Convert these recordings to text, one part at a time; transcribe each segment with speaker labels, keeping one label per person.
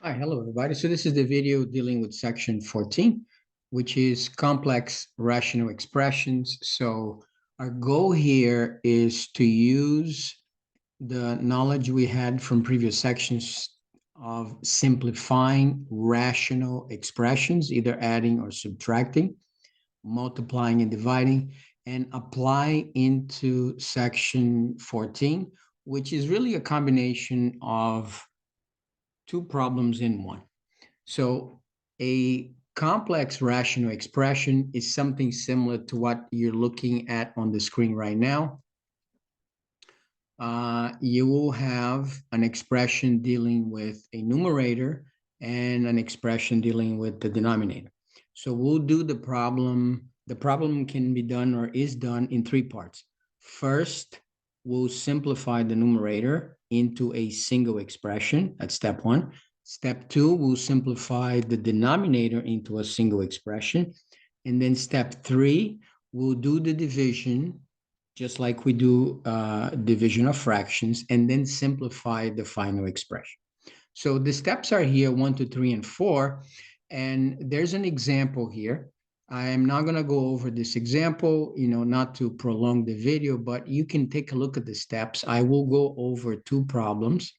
Speaker 1: Hi, hello everybody. So this is the video dealing with section 14, which is complex rational expressions. So our goal here is to use the knowledge we had from previous sections of simplifying rational expressions, either adding or subtracting, multiplying and dividing, and apply into section 14, which is really a combination of two problems in one. So a complex rational expression is something similar to what you're looking at on the screen right now. You will have an expression dealing with a numerator and an expression dealing with the denominator. So we'll do the problem. The problem can be done or is done in three parts. First, we'll simplify the numerator into a single expression. That's step one. Step two, we'll simplify the denominator into a single expression. And then step three, we'll do the division just like we do division of fractions, and then simplify the final expression. So the steps are here, 1, 2, 3, and 4, and there's an example here. I am not going to go over this example, not to prolong the video, but you can take a look at the steps. I will go over two problems.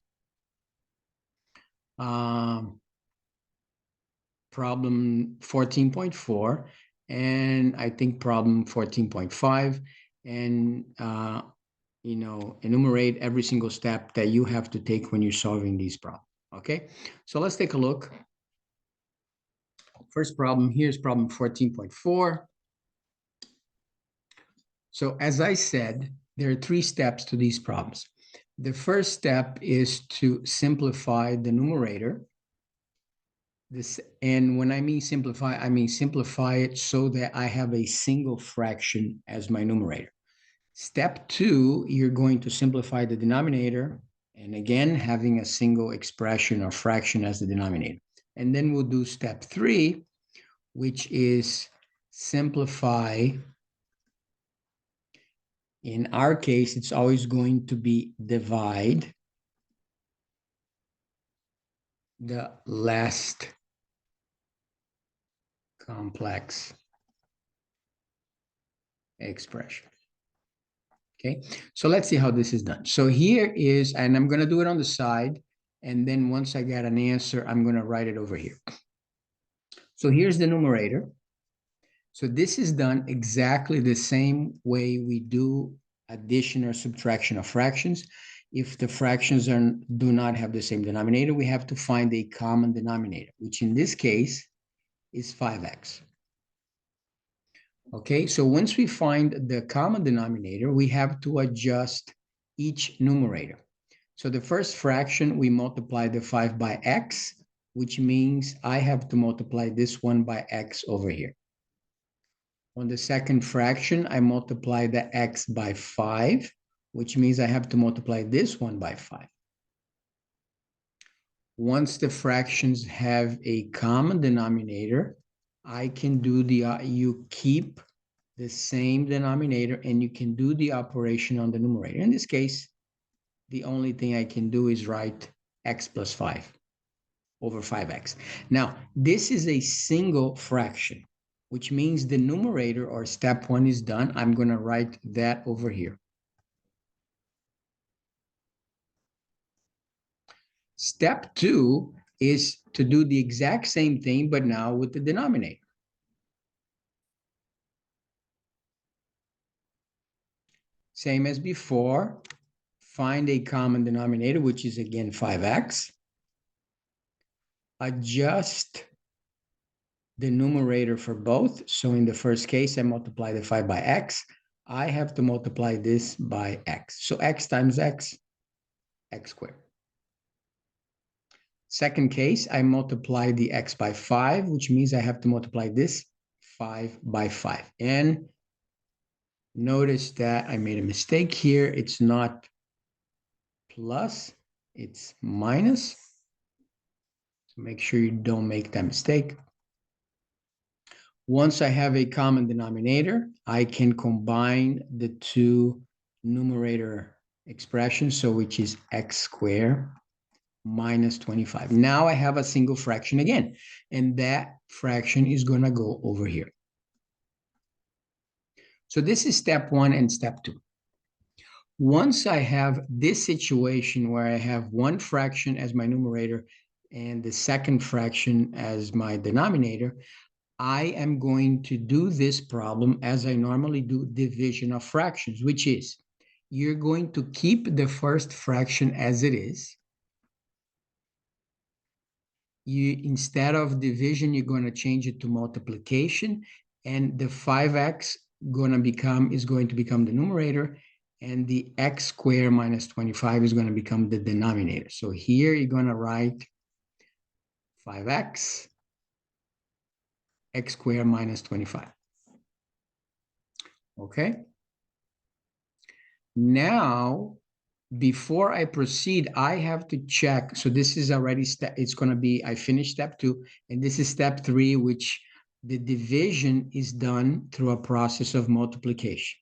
Speaker 1: Problem 14.4, and I think problem 14.5, and enumerate every single step that you have to take when you're solving these problems. Okay, so let's take a look. First problem, here's problem 14.4. So as I said, there are three steps to these problems. The first step is to simplify the numerator. And when I mean simplify it so that I have a single fraction as my numerator. Step two, you're going to simplify the denominator, and again, having a single expression or fraction as the denominator. And then we'll do step three, which is simplify. In our case, it's always going to be divide the last complex expression. Okay, so let's see how this is done. So here is, and I'm going to do it on the side, and then once I get an answer, I'm going to write it over here. So here's the numerator. So this is done exactly the same way we do addition or subtraction of fractions. If the fractions do not have the same denominator, we have to find a common denominator, which in this case is 5x. Okay, so once we find the common denominator, we have to adjust each numerator. So the first fraction, we multiply the 5 by x, which means I have to multiply this one by x over here. On the second fraction, I multiply the x by 5, which means I have to multiply this one by 5. Once the fractions have a common denominator, I can do you keep the same denominator and you can do the operation on the numerator. In this case, the only thing I can do is write x plus 5 over 5x. Now, this is a single fraction, which means the numerator or step one is done. I'm going to write that over here. Step two is to do the exact same thing, but now with the denominator. Same as before, find a common denominator, which is again 5x. Adjust the numerator for both. So in the first case, I multiply the 5 by x. I have to multiply this by x. So x times x, x squared. Second case, I multiply the x by 5, which means I have to multiply this 5 by 5. And notice that I made a mistake here. It's not plus, it's minus. So make sure you don't make that mistake. Once I have a common denominator, I can combine the two numerator expressions, so which is x squared minus 25. Now I have a single fraction again, and that fraction is going to go over here. So this is step one and step two. Once I have this situation where I have one fraction as my numerator and the second fraction as my denominator, I am going to do this problem as I normally do division of fractions, which is you're going to keep the first fraction as it is. Instead of division, you're going to change it to multiplication, and the 5x is going to become the numerator, and the x squared minus 25 is going to become the denominator. So here you're going to write 5x, x squared minus 25. Okay? Now, before I proceed, I have to check. So this is already it's going to be, I finished step two, and this is step three, which the division is done through a process of multiplication.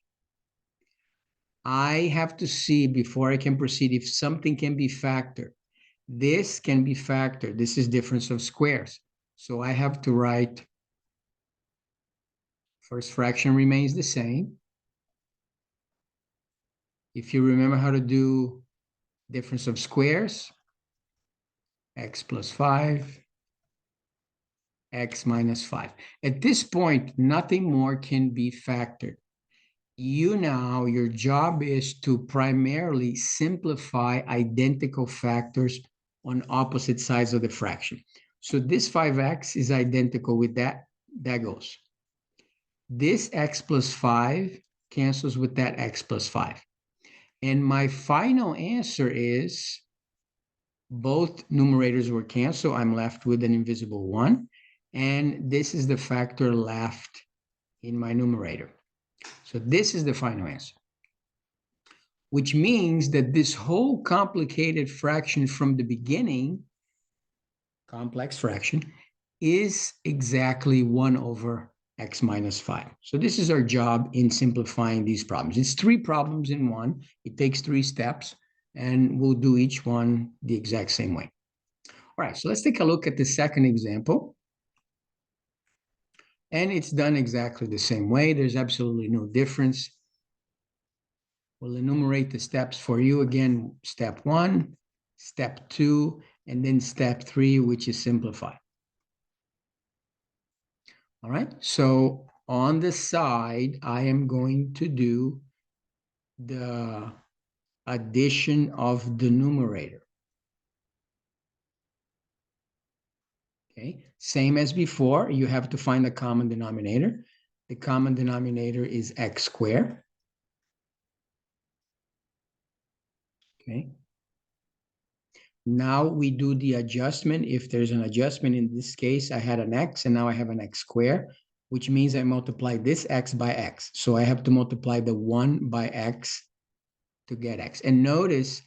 Speaker 1: I have to see before I can proceed if something can be factored. This can be factored. This is difference of squares. So I have to write first fraction remains the same. If you remember how to do difference of squares, x plus 5, x minus 5. At this point, nothing more can be factored. Your job is to primarily simplify identical factors on opposite sides of the fraction. So this 5x is identical with that goes. This x plus 5 cancels with that x plus 5. And my final answer is both numerators were canceled. I'm left with an invisible 1. And this is the factor left in my numerator. So this is the final answer, which means that this whole complicated fraction from the beginning, complex fraction, is exactly 1 over x minus 5. So this is our job in simplifying these problems. It's 3 problems in one. It takes 3 steps, and we'll do each one the exact same way. All right, so let's take a look at the second example. And it's done exactly the same way. There's absolutely no difference. We'll enumerate the steps for you again. Step 1, step 2, and then step 3, which is simplify. All right, so on the side, I am going to do the addition of the numerator. Okay, same as before, you have to find a common denominator. The common denominator is x squared. Okay. Now we do the adjustment. If there's an adjustment, in this case, I had an x and now I have an x squared, which means I multiply this x by x. So I have to multiply the 1 by x to get x. And notice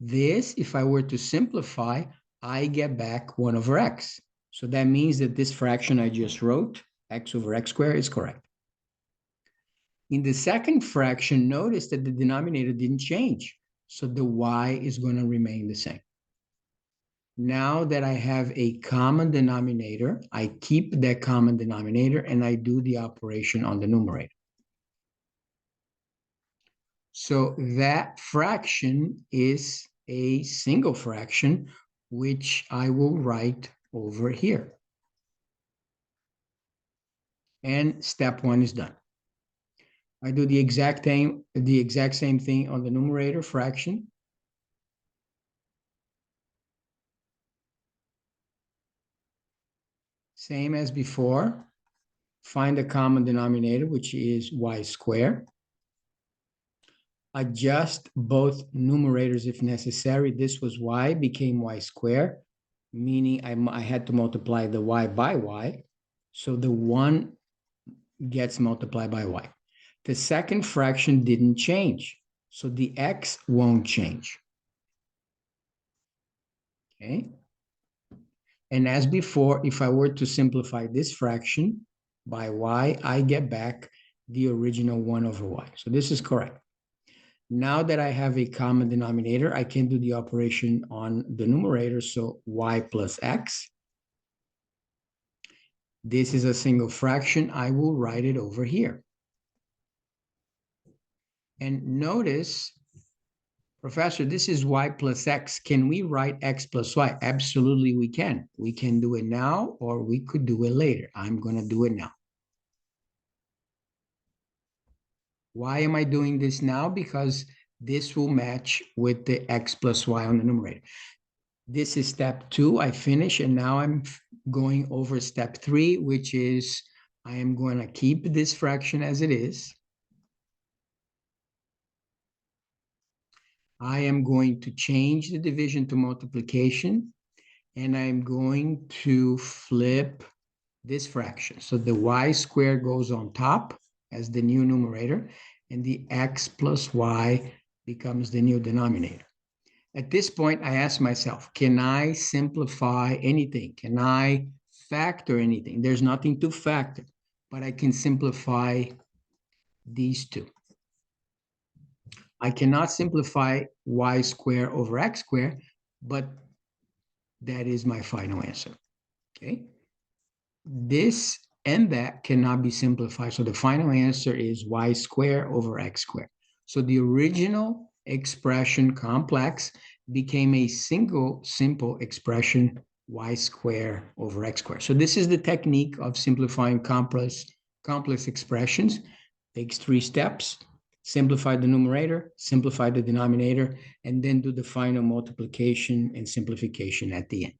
Speaker 1: this, if I were to simplify, I get back 1 over x. So that means that this fraction I just wrote, x over x squared, is correct. In the second fraction, notice that the denominator didn't change. So the y is going to remain the same. Now that I have a common denominator, I keep that common denominator and I do the operation on the numerator. So that fraction is a single fraction, which I will write over here. And step 1 is done. I do the exact same thing on the numerator fraction. Same as before. Find the common denominator, which is y squared. Adjust both numerators if necessary. This was y, became y squared, meaning I had to multiply the y by y. So the 1 gets multiplied by y. The second fraction didn't change, so the x won't change. Okay. And as before, if I were to simplify this fraction by y, I get back the original 1 over y. So this is correct. Now that I have a common denominator, I can do the operation on the numerator. So y plus x. This is a single fraction. I will write it over here. And notice, Professor, this is y plus x. Can we write x plus y? Absolutely, we can. We can do it now, or we could do it later. I'm going to do it now. Why am I doing this now? Because this will match with the x plus y on the numerator. This is step 2. I finish, and now I'm going over step 3, which is I am going to keep this fraction as it is. I am going to change the division to multiplication, and I'm going to flip this fraction. So the y squared goes on top as the new numerator, and the x plus y becomes the new denominator. At this point, I ask myself, can I simplify anything? Can I factor anything? There's nothing to factor, but I can simplify these two. I cannot simplify y squared over x squared, but that is my final answer, okay? This and that cannot be simplified. So the final answer is y squared over x squared. So the original expression complex became a single simple expression, y squared over x squared. So this is the technique of simplifying complex expressions. Takes 3 steps. Simplify the numerator, simplify the denominator, and then do the final multiplication and simplification at the end.